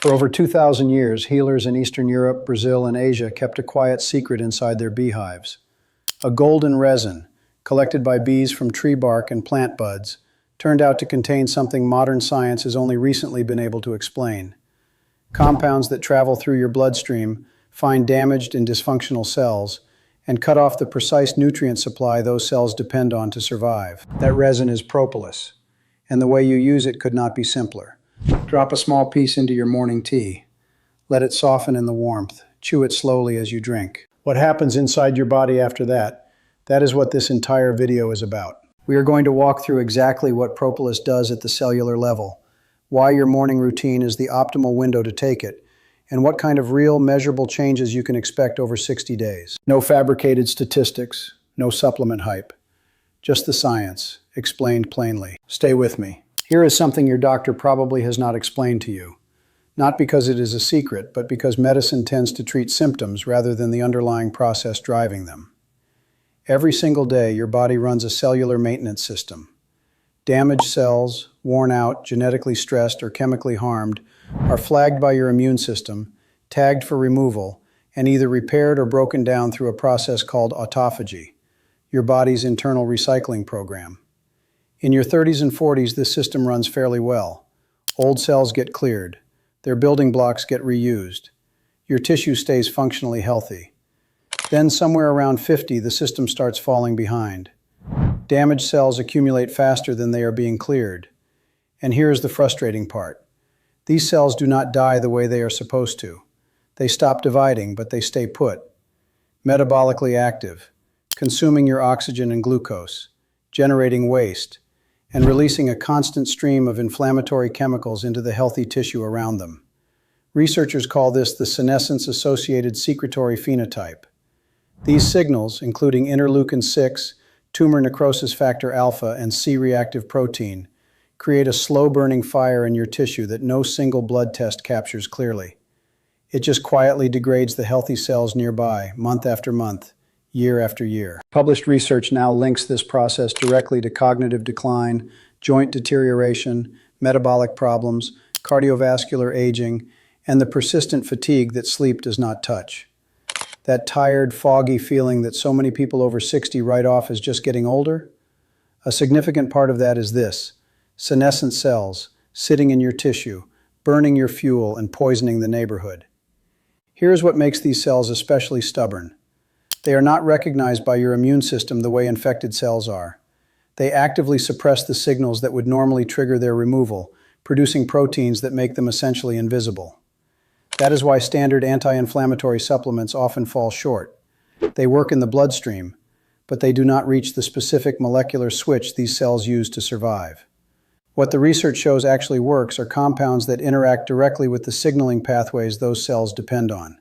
For over 2,000 years, healers in Eastern Europe, Brazil, and Asia kept a quiet secret inside their beehives. A golden resin, collected by bees from tree bark and plant buds, turned out to contain something modern science has only recently been able to explain. Compounds that travel through your bloodstream, find damaged and dysfunctional cells, and cut off the precise nutrient supply those cells depend on to survive. That resin is propolis, and the way you use it could not be simpler. Drop a small piece into your morning tea. Let it soften in the warmth. Chew it slowly as you drink. What happens inside your body after that? That is what this entire video is about. We are going to walk through exactly what propolis does at the cellular level, why your morning routine is the optimal window to take it, and what kind of real, measurable changes you can expect over 60 days. No fabricated statistics, no supplement hype. Just the science, explained plainly. Stay with me. Here is something your doctor probably has not explained to you. Not because it is a secret, but because medicine tends to treat symptoms rather than the underlying process driving them. Every single day, your body runs a cellular maintenance system. Damaged cells, worn out, genetically stressed, or chemically harmed, are flagged by your immune system, tagged for removal, and either repaired or broken down through a process called autophagy, your body's internal recycling program. In your 30s and 40s, this system runs fairly well. Old cells get cleared. Their building blocks get reused. Your tissue stays functionally healthy. Then somewhere around 50, the system starts falling behind. Damaged cells accumulate faster than they are being cleared. And here's the frustrating part. These cells do not die the way they are supposed to. They stop dividing, but they stay put. Metabolically active, consuming your oxygen and glucose, generating waste, and releasing a constant stream of inflammatory chemicals into the healthy tissue around them. Researchers call this the senescence-associated secretory phenotype. These signals, including interleukin-6, tumor necrosis factor alpha, and C-reactive protein, create a slow-burning fire in your tissue that no single blood test captures clearly. It just quietly degrades the healthy cells nearby, month after month, year after year. Published research now links this process directly to cognitive decline, joint deterioration, metabolic problems, cardiovascular aging, and the persistent fatigue that sleep does not touch. That tired, foggy feeling that so many people over 60 write off as just getting older? A significant part of that is this: senescent cells sitting in your tissue, burning your fuel and poisoning the neighborhood. Here's what makes these cells especially stubborn. They are not recognized by your immune system the way infected cells are. They actively suppress the signals that would normally trigger their removal, producing proteins that make them essentially invisible. That is why standard anti-inflammatory supplements often fall short. They work in the bloodstream, but they do not reach the specific molecular switch these cells use to survive. What the research shows actually works are compounds that interact directly with the signaling pathways those cells depend on.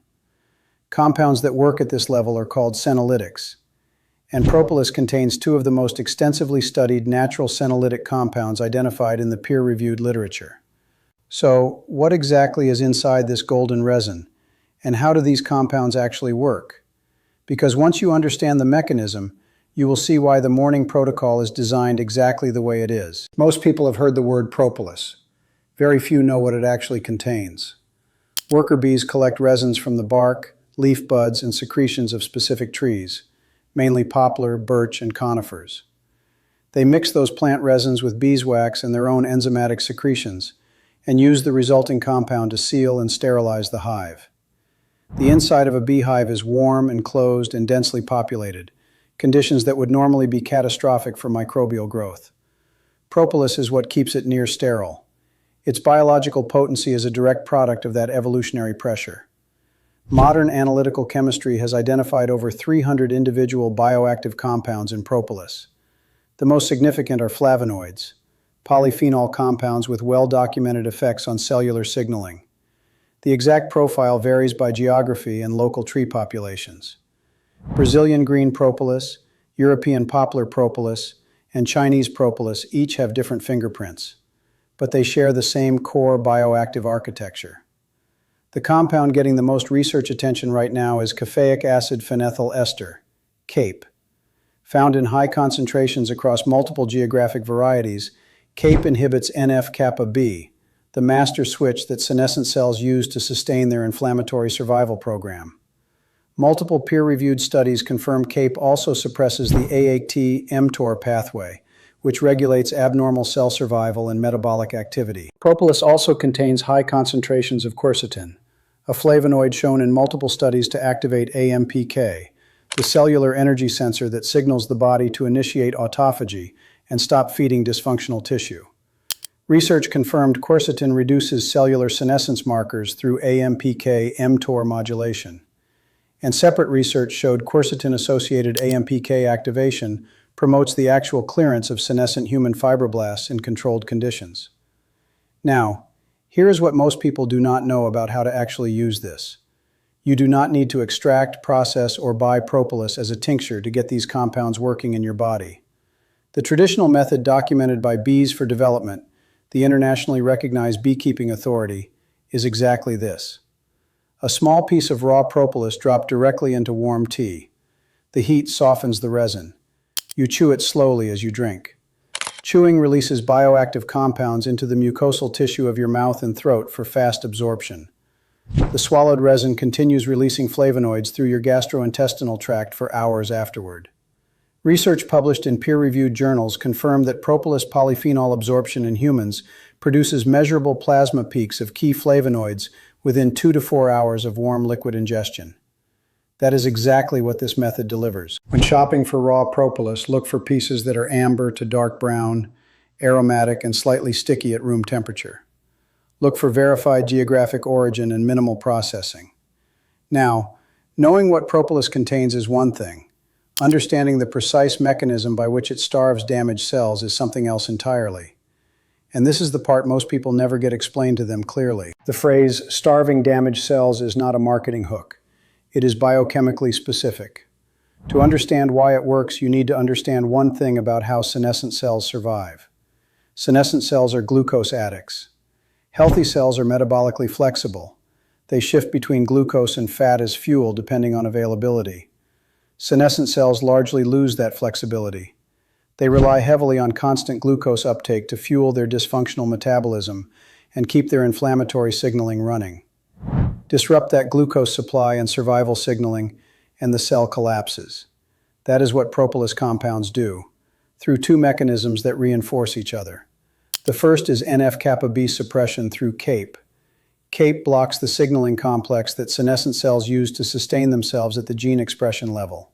Compounds that work at this level are called senolytics, and propolis contains two of the most extensively studied natural senolytic compounds identified in the peer-reviewed literature. So, what exactly is inside this golden resin, and how do these compounds actually work? Because once you understand the mechanism, you will see why the morning protocol is designed exactly the way it is. Most people have heard the word propolis. Very few know what it actually contains. Worker bees collect resins from the bark, leaf buds, and secretions of specific trees, mainly poplar, birch, and conifers. They mix those plant resins with beeswax and their own enzymatic secretions, and use the resulting compound to seal and sterilize the hive. The inside of a beehive is warm, enclosed, and densely populated, conditions that would normally be catastrophic for microbial growth. Propolis is what keeps it near sterile. Its biological potency is a direct product of that evolutionary pressure. Modern analytical chemistry has identified over 300 individual bioactive compounds in propolis. The most significant are flavonoids, polyphenol compounds with well-documented effects on cellular signaling. The exact profile varies by geography and local tree populations. Brazilian green propolis, European poplar propolis, and Chinese propolis each have different fingerprints, but they share the same core bioactive architecture. The compound getting the most research attention right now is caffeic acid phenethyl ester, CAPE. Found in high concentrations across multiple geographic varieties, CAPE inhibits NF-κB, the master switch that senescent cells use to sustain their inflammatory survival program. Multiple peer-reviewed studies confirm CAPE also suppresses the AAT-mTOR pathway, which regulates abnormal cell survival and metabolic activity. Propolis also contains high concentrations of quercetin, a flavonoid shown in multiple studies to activate AMPK, the cellular energy sensor that signals the body to initiate autophagy and stop feeding dysfunctional tissue. Research confirmed quercetin reduces cellular senescence markers through AMPK-mTOR modulation. And separate research showed quercetin-associated AMPK activation promotes the actual clearance of senescent human fibroblasts in controlled conditions. Now, here is what most people do not know about how to actually use this. You do not need to extract, process, or buy propolis as a tincture to get these compounds working in your body. The traditional method documented by Bees for Development, the internationally recognized beekeeping authority, is exactly this. A small piece of raw propolis dropped directly into warm tea. The heat softens the resin. You chew it slowly as you drink. Chewing releases bioactive compounds into the mucosal tissue of your mouth and throat for fast absorption. The swallowed resin continues releasing flavonoids through your gastrointestinal tract for hours afterward. Research published in peer-reviewed journals confirmed that propolis polyphenol absorption in humans produces measurable plasma peaks of key flavonoids within 2 to 4 hours of warm liquid ingestion. That is exactly what this method delivers. When shopping for raw propolis, look for pieces that are amber to dark brown, aromatic, and slightly sticky at room temperature. Look for verified geographic origin and minimal processing. Now, knowing what propolis contains is one thing. Understanding the precise mechanism by which it starves damaged cells is something else entirely. And this is the part most people never get explained to them clearly. The phrase, starving damaged cells, is not a marketing hook. It is biochemically specific. To understand why it works, you need to understand one thing about how senescent cells survive. Senescent cells are glucose addicts. Healthy cells are metabolically flexible. They shift between glucose and fat as fuel depending on availability. Senescent cells largely lose that flexibility. They rely heavily on constant glucose uptake to fuel their dysfunctional metabolism and keep their inflammatory signaling running. Disrupt that glucose supply and survival signaling, and the cell collapses. That is what propolis compounds do, through two mechanisms that reinforce each other. The first is NF-κB suppression through CAPE. CAPE blocks the signaling complex that senescent cells use to sustain themselves at the gene expression level.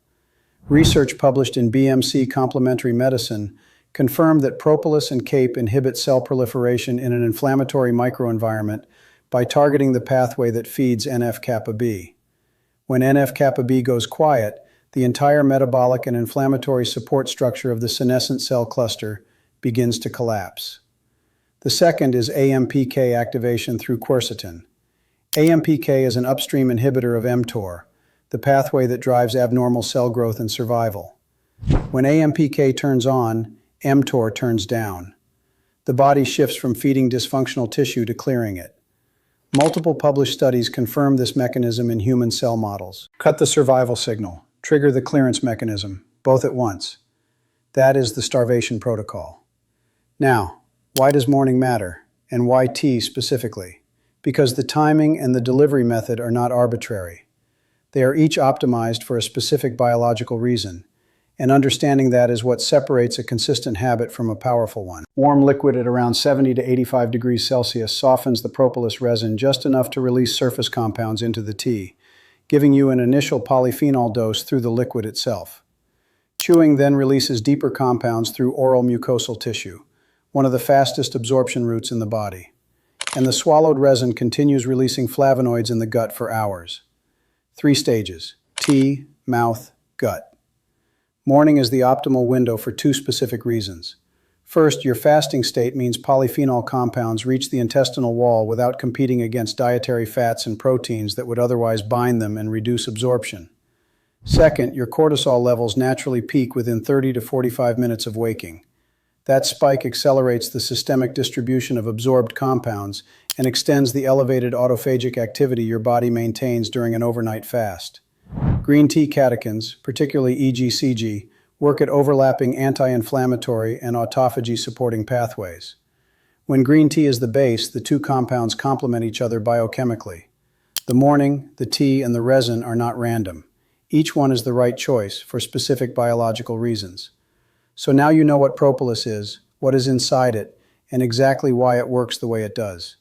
Research published in BMC Complementary Medicine confirmed that propolis and CAPE inhibit cell proliferation in an inflammatory microenvironment by targeting the pathway that feeds NF-κB. When NF-κB goes quiet, the entire metabolic and inflammatory support structure of the senescent cell cluster begins to collapse. The second is AMPK activation through quercetin. AMPK is an upstream inhibitor of mTOR, the pathway that drives abnormal cell growth and survival. When AMPK turns on, mTOR turns down. The body shifts from feeding dysfunctional tissue to clearing it. Multiple published studies confirm this mechanism in human cell models. Cut the survival signal, trigger the clearance mechanism, both at once. That is the starvation protocol. Now, why does morning matter, and why tea specifically? Because the timing and the delivery method are not arbitrary. They are each optimized for a specific biological reason, and understanding that is what separates a consistent habit from a powerful one. Warm liquid at around 70 to 85 degrees Celsius softens the propolis resin just enough to release surface compounds into the tea, giving you an initial polyphenol dose through the liquid itself. Chewing then releases deeper compounds through oral mucosal tissue, one of the fastest absorption routes in the body. And the swallowed resin continues releasing flavonoids in the gut for hours. 3 stages: tea, mouth, gut. Morning is the optimal window for 2 specific reasons. First, your fasting state means polyphenol compounds reach the intestinal wall without competing against dietary fats and proteins that would otherwise bind them and reduce absorption. Second, your cortisol levels naturally peak within 30 to 45 minutes of waking. That spike accelerates the systemic distribution of absorbed compounds and extends the elevated autophagic activity your body maintains during an overnight fast. Green tea catechins, particularly EGCG, work at overlapping anti-inflammatory and autophagy-supporting pathways. When green tea is the base, the two compounds complement each other biochemically. The morning, the tea, and the resin are not random. Each one is the right choice for specific biological reasons. So now you know what propolis is, what is inside it, and exactly why it works the way it does.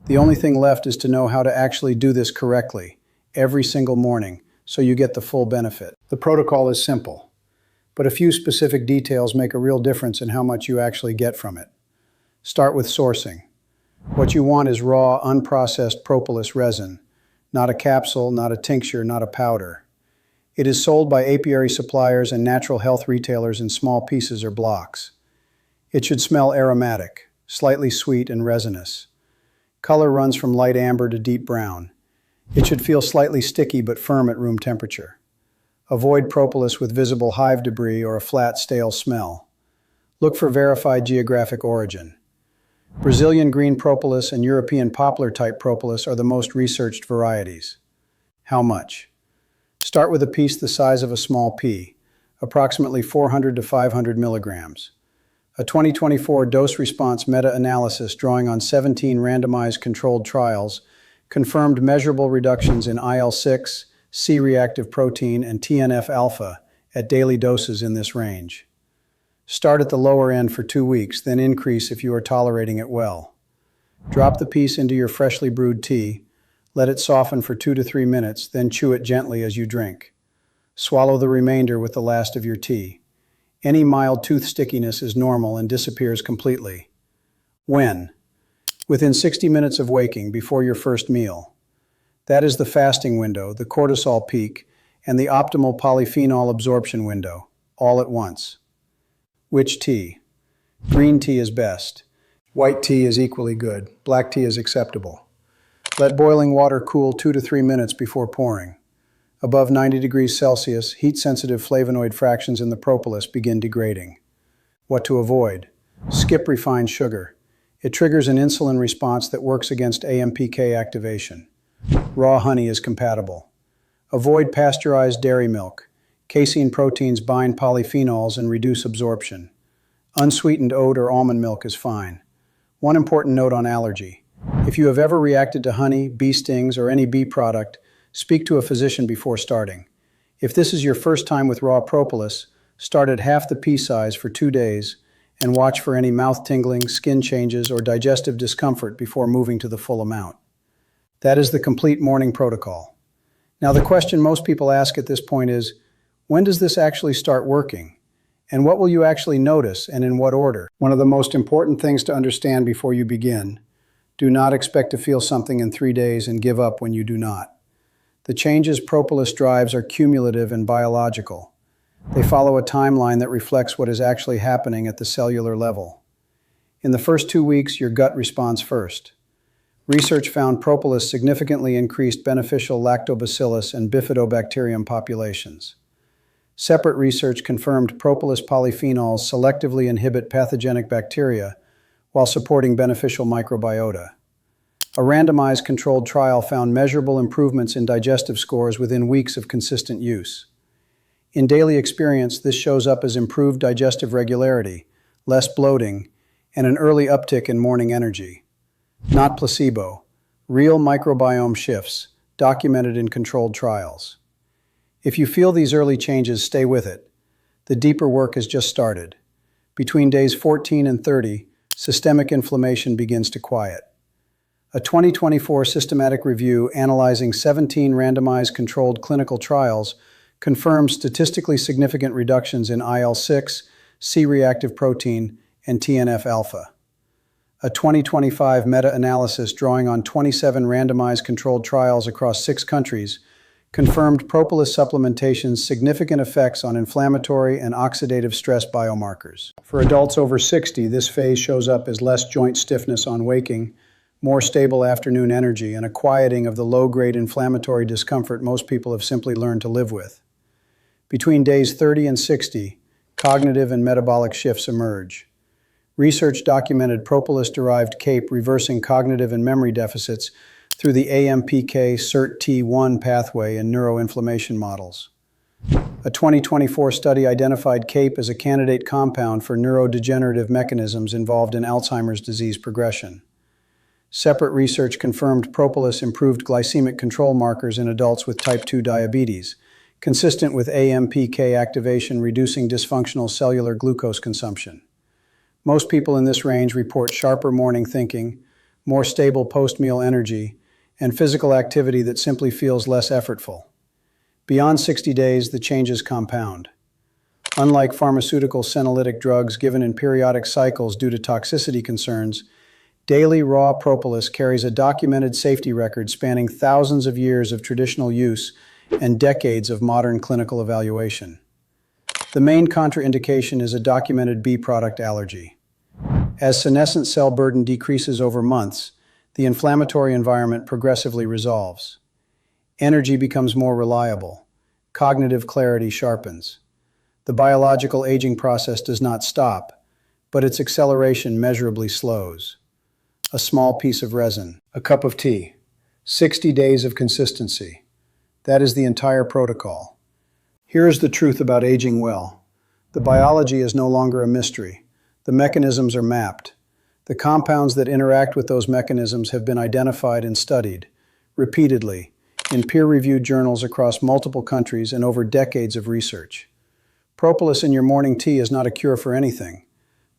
The only thing left is to know how to actually do this correctly, every single morning, so you get the full benefit. The protocol is simple, but a few specific details make a real difference in how much you actually get from it. Start with sourcing. What you want is raw, unprocessed propolis resin, not a capsule, not a tincture, not a powder. It is sold by apiary suppliers and natural health retailers in small pieces or blocks. It should smell aromatic, slightly sweet and resinous. Color runs from light amber to deep brown. It should feel slightly sticky but firm at room temperature. Avoid propolis with visible hive debris or a flat, stale smell. Look for verified geographic origin. Brazilian green propolis and European poplar-type propolis are the most researched varieties. How much? Start with a piece the size of a small pea, approximately 400 to 500 milligrams. A 2024 dose-response meta-analysis drawing on 17 randomized controlled trials confirmed measurable reductions in IL-6, C-reactive protein, and TNF-alpha at daily doses in this range. Start at the lower end for 2 weeks, then increase if you are tolerating it well. Drop the piece into your freshly brewed tea, let it soften for 2 to 3 minutes, then chew it gently as you drink. Swallow the remainder with the last of your tea. Any mild tooth stickiness is normal and disappears completely. When? Within 60 minutes of waking, before your first meal. That is the fasting window, the cortisol peak, and the optimal polyphenol absorption window, all at once. Which tea? Green tea is best. White tea is equally good. Black tea is acceptable. Let boiling water cool 2 to 3 minutes before pouring. Above 90 degrees Celsius, heat-sensitive flavonoid fractions in the propolis begin degrading. What to avoid? Skip refined sugar. It triggers an insulin response that works against AMPK activation. Raw honey is compatible. Avoid pasteurized dairy milk. Casein proteins bind polyphenols and reduce absorption. Unsweetened oat or almond milk is fine. One important note on allergy. If you have ever reacted to honey, bee stings, or any bee product, speak to a physician before starting. If this is your first time with raw propolis, start at half the pea size for 2 days and watch for any mouth tingling, skin changes, or digestive discomfort before moving to the full amount. That is the complete morning protocol. Now, the question most people ask at this point is, when does this actually start working? And what will you actually notice, and in what order? One of the most important things to understand before you begin: do not expect to feel something in 3 days and give up when you do not. The changes propolis drives are cumulative and biological. They follow a timeline that reflects what is actually happening at the cellular level. In the first 2 weeks, your gut responds first. Research found propolis significantly increased beneficial lactobacillus and bifidobacterium populations. Separate research confirmed propolis polyphenols selectively inhibit pathogenic bacteria while supporting beneficial microbiota. A randomized controlled trial found measurable improvements in digestive scores within weeks of consistent use. In daily experience, this shows up as improved digestive regularity, less bloating, and an early uptick in morning energy. Not placebo, real microbiome shifts, documented in controlled trials. If you feel these early changes, stay with it. The deeper work has just started. Between days 14 and 30, systemic inflammation begins to quiet. A 2024 systematic review analyzing 17 randomized controlled clinical trials confirms statistically significant reductions in IL-6, C-reactive protein, and TNF-alpha. A 2025 meta-analysis drawing on 27 randomized controlled trials across 6 countries confirmed propolis supplementation's significant effects on inflammatory and oxidative stress biomarkers. For adults over 60, this phase shows up as less joint stiffness on waking, more stable afternoon energy, and a quieting of the low-grade inflammatory discomfort most people have simply learned to live with. Between days 30 and 60, cognitive and metabolic shifts emerge. Research documented propolis-derived CAPE reversing cognitive and memory deficits through the AMPK SIRT-T1 pathway in neuroinflammation models. A 2024 study identified CAPE as a candidate compound for neurodegenerative mechanisms involved in Alzheimer's disease progression. Separate research confirmed Propolis improved glycemic control markers in adults with type 2 diabetes, consistent with AMPK activation reducing dysfunctional cellular glucose consumption. Most people in this range report sharper morning thinking, more stable post-meal energy, and physical activity that simply feels less effortful. Beyond 60 days, the changes compound. Unlike pharmaceutical senolytic drugs given in periodic cycles due to toxicity concerns, daily raw propolis carries a documented safety record spanning thousands of years of traditional use and decades of modern clinical evaluation. The main contraindication is a documented bee product allergy. As senescent cell burden decreases over months, the inflammatory environment progressively resolves. Energy becomes more reliable. Cognitive clarity sharpens. The biological aging process does not stop, but its acceleration measurably slows. A small piece of resin, a cup of tea, 60 days of consistency. That is the entire protocol. Here is the truth about aging well. The biology is no longer a mystery. The mechanisms are mapped. The compounds that interact with those mechanisms have been identified and studied, repeatedly, in peer-reviewed journals across multiple countries and over decades of research. Propolis in your morning tea is not a cure for anything,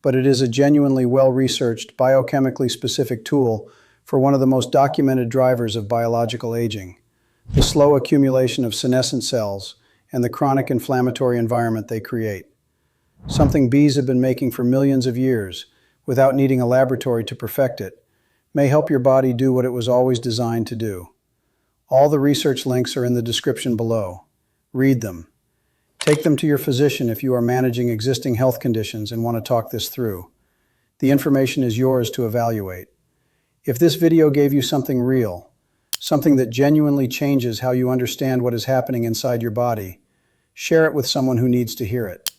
but it is a genuinely well-researched, biochemically specific tool for one of the most documented drivers of biological aging, the slow accumulation of senescent cells and the chronic inflammatory environment they create. Something bees have been making for millions of years, without needing a laboratory to perfect it, may help your body do what it was always designed to do. All the research links are in the description below. Read them. Take them to your physician if you are managing existing health conditions and want to talk this through. The information is yours to evaluate. If this video gave you something real, something that genuinely changes how you understand what is happening inside your body, share it with someone who needs to hear it.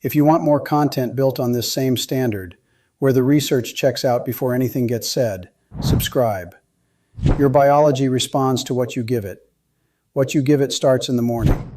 If you want more content built on this same standard, where the research checks out before anything gets said, subscribe. Your biology responds to what you give it. What you give it starts in the morning.